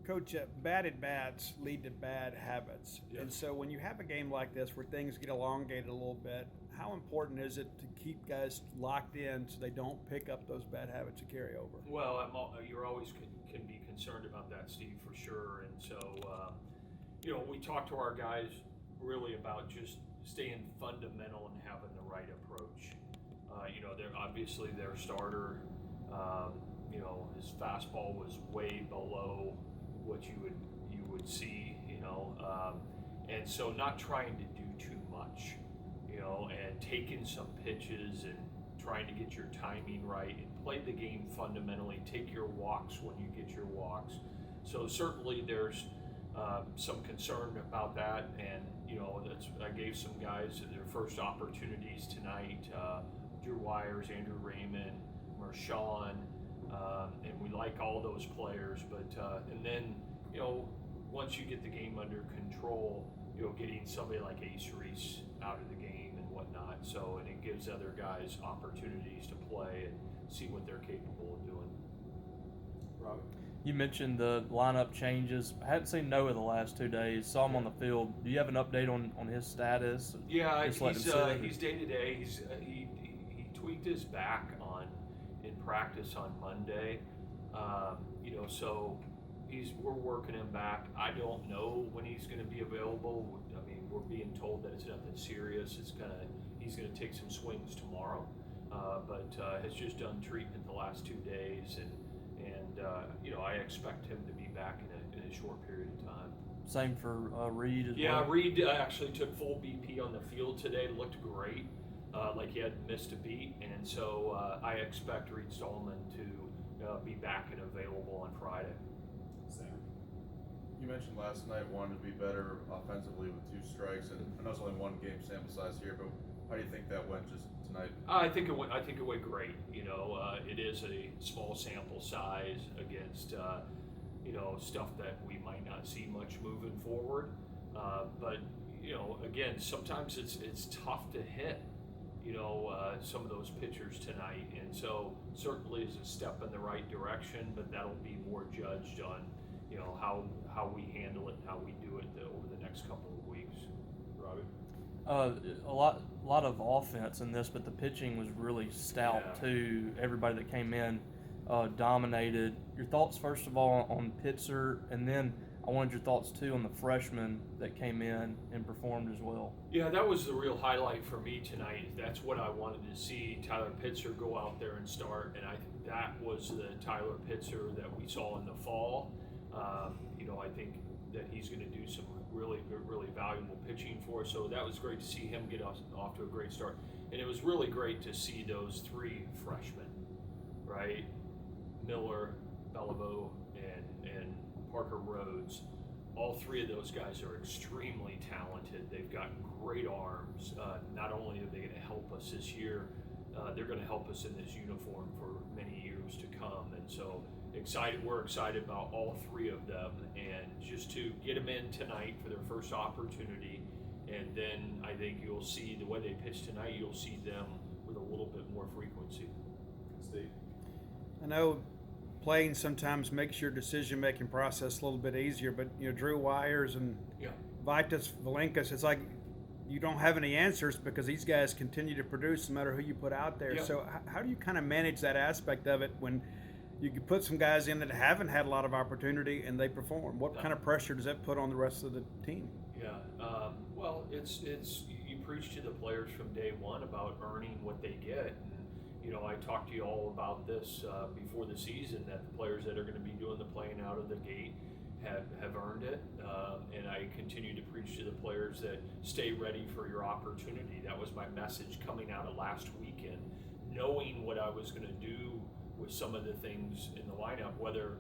Coach, bad at bats lead to bad habits. Yes. And so when you have a game like this where things get elongated a little bit, how important is it to keep guys locked in so they don't pick up those bad habits and carry over? Well, you're always can be concerned about that, Steve, for sure. And so, we talk to our guys really about just staying fundamental and having the right approach. They're obviously their starter. His fastball was way below what you would see. And so not trying to do too much. And taking some pitches and trying to get your timing right and play the game fundamentally. Take your walks when you get your walks. So certainly there's some concern about that, and I gave some guys their first opportunities tonight. Drew Wires, Andrew Raymond, Marshawn, and we like all those players. But and then once you get the game under control, getting somebody like Ace Reese out of the game and whatnot. So, and it gives other guys opportunities to play and see what they're capable of doing. Robbie? You mentioned the lineup changes. I hadn't seen Noah the last 2 days. Saw him on the field. Do you have an update on his status? Yeah, he's day to day. He tweaked his back in practice on Monday. So we're working him back. I don't know when he's going to be available. I mean, we're being told that it's nothing serious. He's going to take some swings tomorrow, but has just done treatment the last 2 days, and I expect him to be back in a short period of time. Same for Reed as well? Yeah, Reed actually took full BP on the field today. Looked great, like he hadn't missed a beat, and so I expect Reed Stallman to be back and available on Friday. Sam? You mentioned last night wanting to be better offensively with 2 strikes, and I know it's only 1 game sample size here, but how do you think that went just tonight? I think it went great. It is a small sample size against stuff that we might not see much moving forward. But again, sometimes it's tough to hit. Some of those pitchers tonight, and so certainly is a step in the right direction. But that'll be more judged on how we handle it and how we do it over the next couple of weeks. Robbie? A lot of offense in this, but the pitching was really stout too. Everybody that came in dominated. Your thoughts, first of all, on Pitzer, and then I wanted your thoughts too on the freshmen that came in and performed as well. Yeah, that was the real highlight for me tonight. That's what I wanted to see Tyler Pitzer go out there and start, and I think that was the Tyler Pitzer that we saw in the fall. I think that he's going to do some really valuable pitching for us. So that was great to see him get off to a great start. And it was really great to see those 3 freshmen, right? Miller, Beliveau, and Parker Rhodes. All 3 of those guys are extremely talented. They've got great arms. Not only are they going to help us this year, they're going to help us in this uniform for many years to come. And so we're excited about all 3 of them, and just to get them in tonight for their first opportunity. And then I think you'll see the way they pitch tonight, you'll see them with a little bit more frequency. Steve? I know playing sometimes makes your decision-making process a little bit easier, but Drew Wires and Vitas Valenkas, it's like you don't have any answers because these guys continue to produce no matter who you put out there. So how do you kind of manage that aspect of it when you can put some guys in that haven't had a lot of opportunity and they perform? What kind of pressure does that put on the rest of the team? Yeah, well, it's you preach to the players from day one about earning what they get. And, I talked to you all about this before the season, that the players that are going to be doing the playing out of the gate have earned it. And I continue to preach to the players that stay ready for your opportunity. That was my message coming out of last weekend, knowing what I was going to do with some of the things in the lineup, whether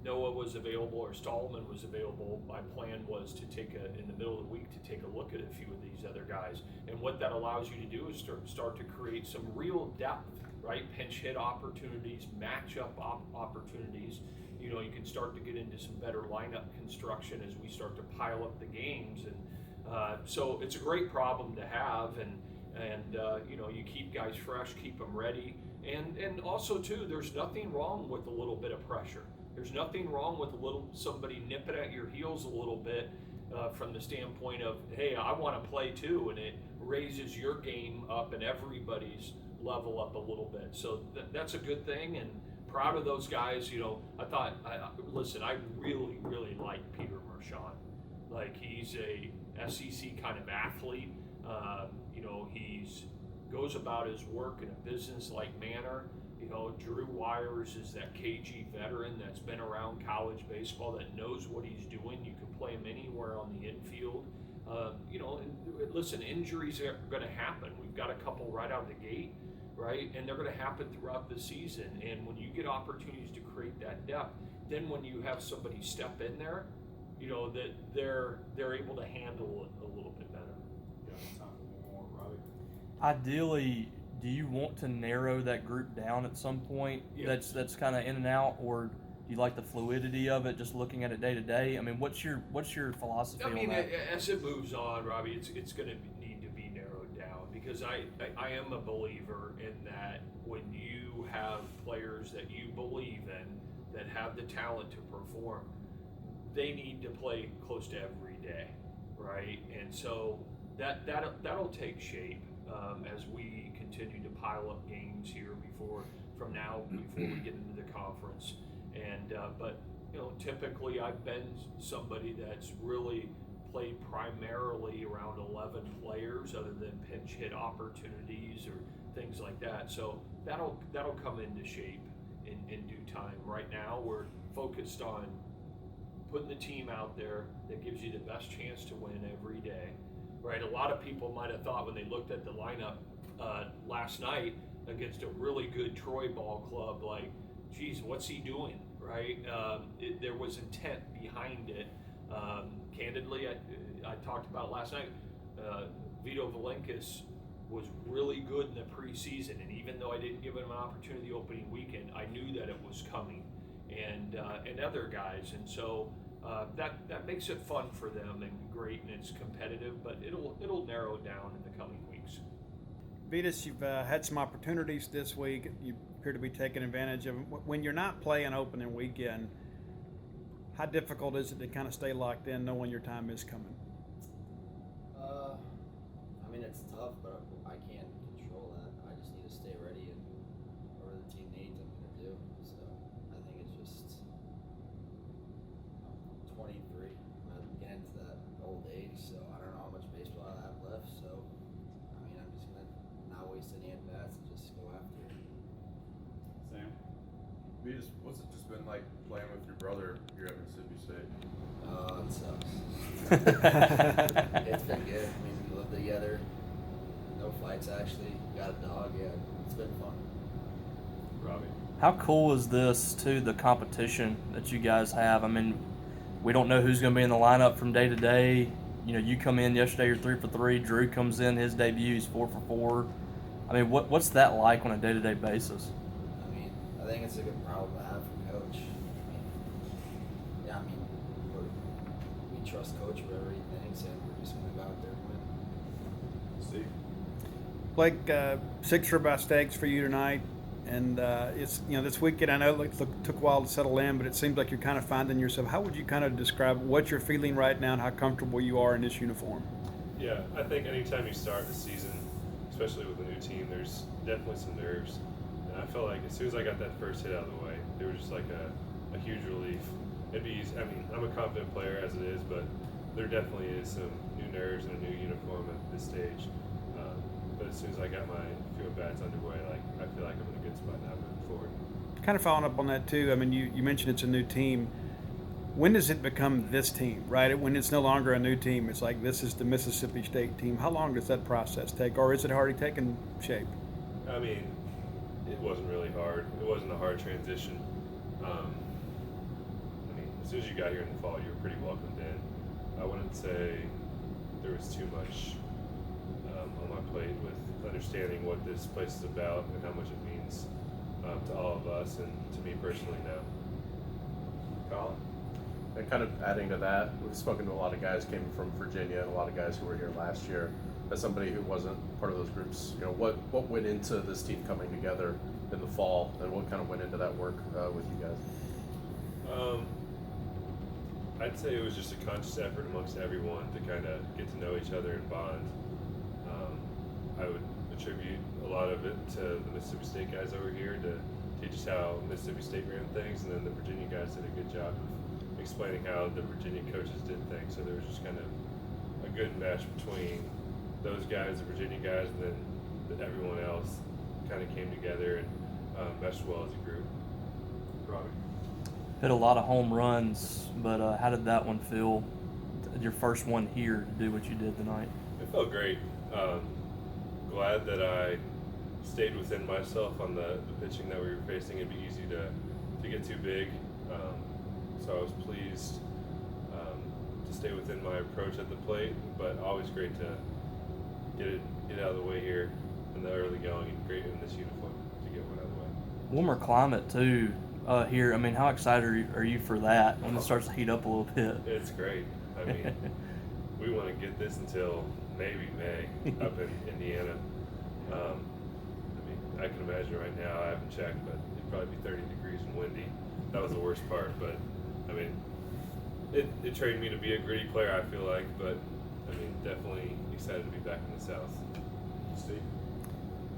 Noah was available or Stallman was available. My plan was to in the middle of the week, to take a look at a few of these other guys. And what that allows you to do is start to create some real depth, right? Pinch hit opportunities, matchup opportunities. You can start to get into some better lineup construction as we start to pile up the games. And so it's a great problem to have. And you keep guys fresh, keep them ready. And also too, there's nothing wrong with a little bit of pressure. There's nothing wrong with somebody nipping at your heels a little bit from the standpoint of, hey, I want to play too, and it raises your game up and everybody's level up a little bit. So that's a good thing, and proud of those guys. Listen, I really, really like Peter Marchand. Like, he's a SEC kind of athlete. He's goes about his work in a business-like manner. Drew Wires is that KG veteran that's been around college baseball that knows what he's doing. You can play him anywhere on the infield. And listen, injuries are going to happen. We've got a couple right out of the gate, right? And they're going to happen throughout the season. And when you get opportunities to create that depth, then when you have somebody step in there, that they're able to handle it a little bit better. Yeah, time for one more, Robbie. Ideally, do you want to narrow that group down at some point? Yeah. That's kind of in and out, or do you like the fluidity of it, just looking at it day to day? I mean, what's your philosophy on that? As it moves on, Robbie, it's going to need to be narrowed down, because I am a believer in that when you have players that you believe in that have the talent to perform, they need to play close to every day, right? And so that'll take shape as we continue to pile up games here before we get into the conference. And but typically I've been somebody that's really played primarily around 11 players, other than pinch hit opportunities or things like that. So that'll come into shape in due time. Right now we're focused on putting the team out there that gives you the best chance to win every day, right? A lot of people might have thought when they looked at the lineup last night against a really good Troy ball club, like, geez, what's he doing, right? There was intent behind it. Candidly, I talked about last night, Vito Valenkis was really good in the preseason, and even though I didn't give him an opportunity the opening weekend, I knew that it was coming, and other guys, and so that makes it fun for them and great, and it's competitive, but it'll narrow down in the coming weeks. Vitas, you've had some opportunities this week. You appear to be taking advantage of them. When you're not playing opening weekend, how difficult is it to kind of stay locked in, knowing your time is coming? I mean, it's tough, but I can't control that. I just need to stay ready, and whatever the team needs, I'm going to do. So I think it's just 23. I'm getting to that old age, so I don't know how much baseball I have left. So, I mean, I'm just going to not waste any at-bats and just go after it. Sam? What's it just been like playing with your brother here at Mississippi State? It sucks. It's been good. I mean, we live together. No fights, actually. Got a dog. Yeah, it's been fun. Robbie? How cool is this, too, the competition that you guys have? I mean, we don't know who's going to be in the lineup from day to day. You come in yesterday, you're 3 for 3. Drew comes in, his debut, he's 4 for 4. I mean, what's that like on a day-to-day basis? I mean, I think it's a good problem to have from Coach. We trust Coach whatever he thinks, and we're just going to go out there and win. Steve? Blake, 6 ribeye steaks for you tonight, and it's this weekend. I know it took a while to settle in, but it seems like you're kind of finding yourself. How would you kind of describe what you're feeling right now and how comfortable you are in this uniform? Yeah, I think anytime you start the season, especially with a new team, there's definitely some nerves. And I felt like as soon as I got that first hit out of the way, there was just like a huge relief. It'd be easy. I mean, I'm a confident player as it is, but there definitely is some new nerves and a new uniform at this stage. But as soon as I got my few at-bats underway, I feel like I'm in a good spot now moving forward. Kind of following up on that too. I mean, you mentioned it's a new team. When does it become this team, right? When it's no longer a new team, it's like this is the Mississippi State team. How long does that process take, or is it already taking shape? I mean, it wasn't really hard. It wasn't a hard transition. As soon as you got here in the fall, you were pretty welcomed in. I wouldn't say there was too much on my plate with understanding what this place is about and how much it means to all of us and to me personally now. Colin? And kind of adding to that, we've spoken to a lot of guys came from Virginia and a lot of guys who were here last year. As somebody who wasn't part of those groups, what went into this team coming together in the fall, and what kind of went into that work with you guys? I'd say it was just a conscious effort amongst everyone to kind of get to know each other and bond. I would attribute a lot of it to the Mississippi State guys over here to teach us how Mississippi State ran things, and then the Virginia guys did a good job of explaining how the Virginia coaches did things. So there was just kind of a good match between those guys, the Virginia guys, and then everyone else kind of came together and meshed well as a group. Robbie. Hit a lot of home runs, but how did that one feel? Your first one here to do what you did tonight. It felt great. Glad that I stayed within myself on the pitching that we were facing. It'd be easy to get too big. So I was pleased to stay within my approach at the plate, but always great to get out of the way here in the early going, and great in this uniform to get one out of the way. Warmer climate too here. I mean, how excited are you for that when it starts to heat up a little bit? It's great. I mean, we want to get this until maybe May up in Indiana. I mean, I can imagine right now, I haven't checked, but it'd probably be 30 degrees and windy. That was the worst part, but I mean, it trained me to be a gritty player, I feel like, but I mean, definitely excited to be back in the South. Steve.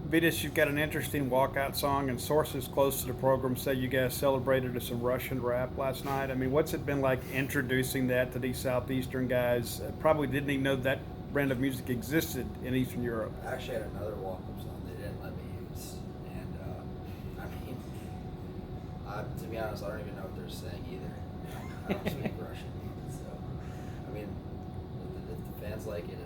Vitas, you've got an interesting walkout song, and sources close to the program say you guys celebrated to some Russian rap last night. I mean, what's it been like introducing that to these Southeastern guys? Probably didn't even know that brand of music existed in Eastern Europe. I actually had another walk-up song they didn't let me use, and I mean, to be honest, I don't even know what they're saying either. I don't speak Russian, so I mean, if the fans like it,